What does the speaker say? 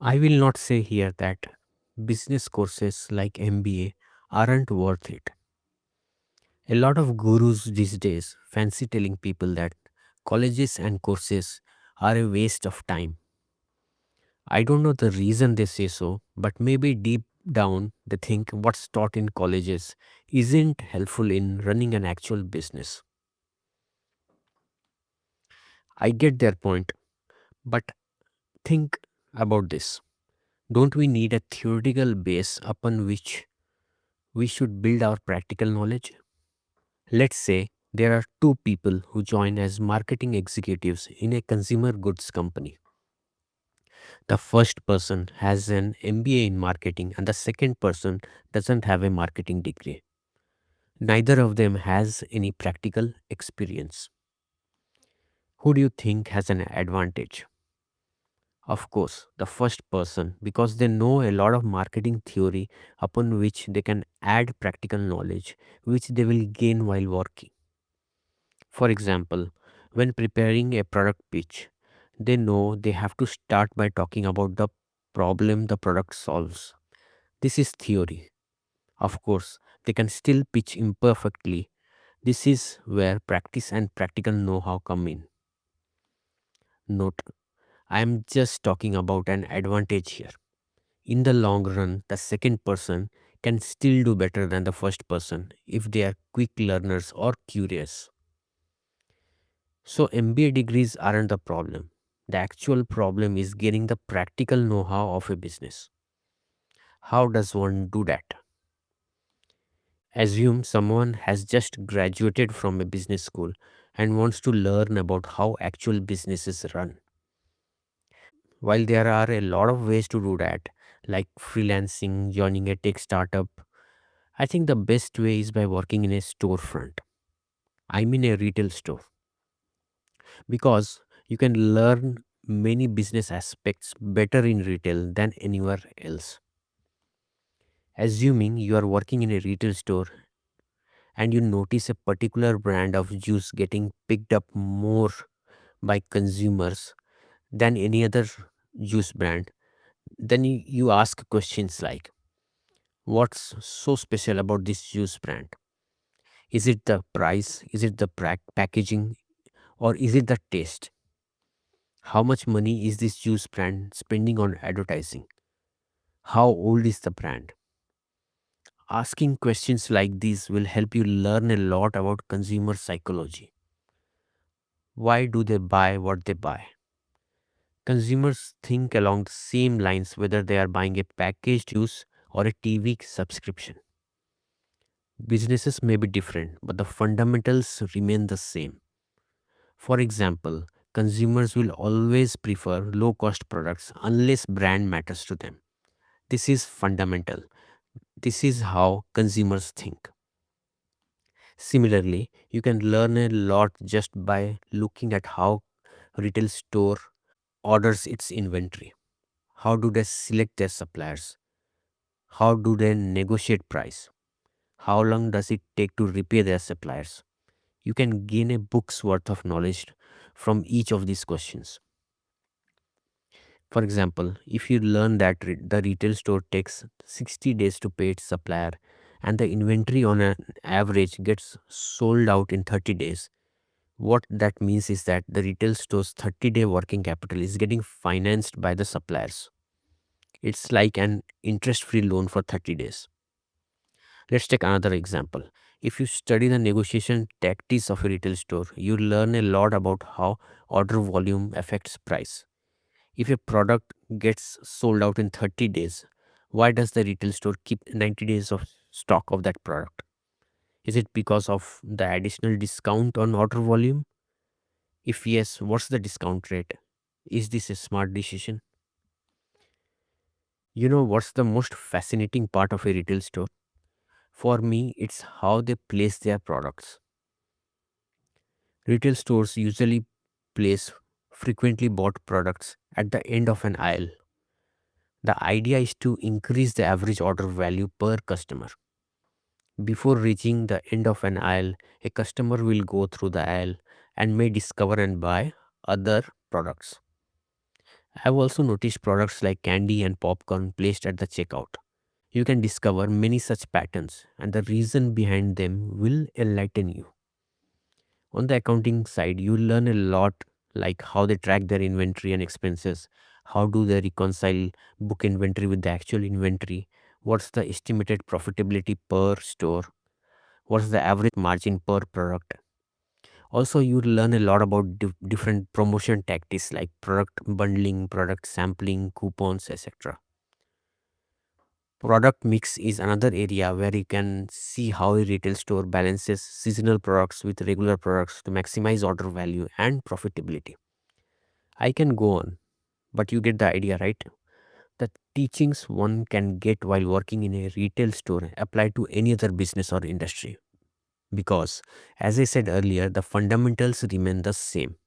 I will not say here that business courses like MBA aren't worth it. A lot of gurus these days fancy telling people that colleges and courses are a waste of time. I don't know the reason they say so, but maybe deep down they think what's taught in colleges isn't helpful in running an actual business. I get their point, but think about this. Don't we need a theoretical base upon which we should build our practical knowledge? Let's say there are two people who join as marketing executives in a consumer goods company. The first person has an MBA in marketing, and the second person doesn't have a marketing degree. Neither of them has any practical experience. Who do you think has an advantage? Of course, the first person, because they know a lot of marketing theory upon which they can add practical knowledge, which they will gain while working. For example, when preparing a product pitch, they know they have to start by talking about the problem the product solves. This is theory. Of course, they can still pitch imperfectly. This is where practice and practical know how come in. Note, I am just talking about an advantage here. In the long run, the second person can still do better than the first person if they are quick learners or curious. So, MBA degrees aren't the problem. The actual problem is getting the practical know how of a business. How does one do that? Assume someone has just graduated from a business school and wants to learn about how actual businesses run. While there are a lot of ways to do that, like freelancing, joining a tech startup, I think the best way is by working in a storefront. I mean a retail store, because you can learn many business aspects better in retail than anywhere else. Assuming you are working in a retail store and you notice a particular brand of juice getting picked up more by consumers than any other juice brand, then you ask questions like, what's so special about this juice brand? Is it the price? Is it the packaging? Or is it the taste? How much money is this juice brand spending on advertising? How old is the brand? Asking questions like these will help you learn a lot about consumer psychology. Why do they buy what they buy? Consumers think along the same lines whether they are buying a packaged juice or a TV subscription. Businesses may be different, but the fundamentals remain the same. For example, consumers will always prefer low cost products unless brand matters to them. This is fundamental. This is how consumers think. Similarly, you can learn a lot just by looking at how retail store orders its inventory. How do they select their suppliers? How do they negotiate price? How long does it take to repair their suppliers? You can gain a book's worth of knowledge from each of these questions. For example, if you learn that the retail store takes 60 days to pay its supplier and the inventory on an average gets sold out in 30 days, what that means is that the retail store's 30-day working capital is getting financed by the suppliers. It's like an interest free loan for 30 days. Let's take another example. If you study the negotiation tactics of a retail store, you learn a lot about how order volume affects price. If a product gets sold out in 30 days, why does the retail store keep 90 days of stock of that product? Is it because of the additional discount on order volume? If yes, what's the discount rate? Is this a smart decision? You know what's the most fascinating part of a retail store? For me, it's how they place their products. Retail stores usually place frequently bought products at the end of an aisle. The idea is to increase the average order value per customer. Before reaching the end of an aisle, a customer will go through the aisle and may discover and buy other products. I've also noticed products like candy and popcorn placed at the checkout. You can discover many such patterns, and the reason behind them will enlighten you. On the accounting side, you learn a lot, like how they track their inventory and expenses, how do they reconcile book inventory with the actual inventory, what's the estimated profitability per store, what's the average margin per product. Also, you learn a lot about different promotion tactics like product bundling, product sampling, coupons, etc. Product mix is another area where you can see how a retail store balances seasonal products with regular products to maximize order value and profitability. I can go on, but you get the idea, right? The teachings one can get while working in a retail store apply to any other business or industry. Because, as I said earlier, the fundamentals remain the same.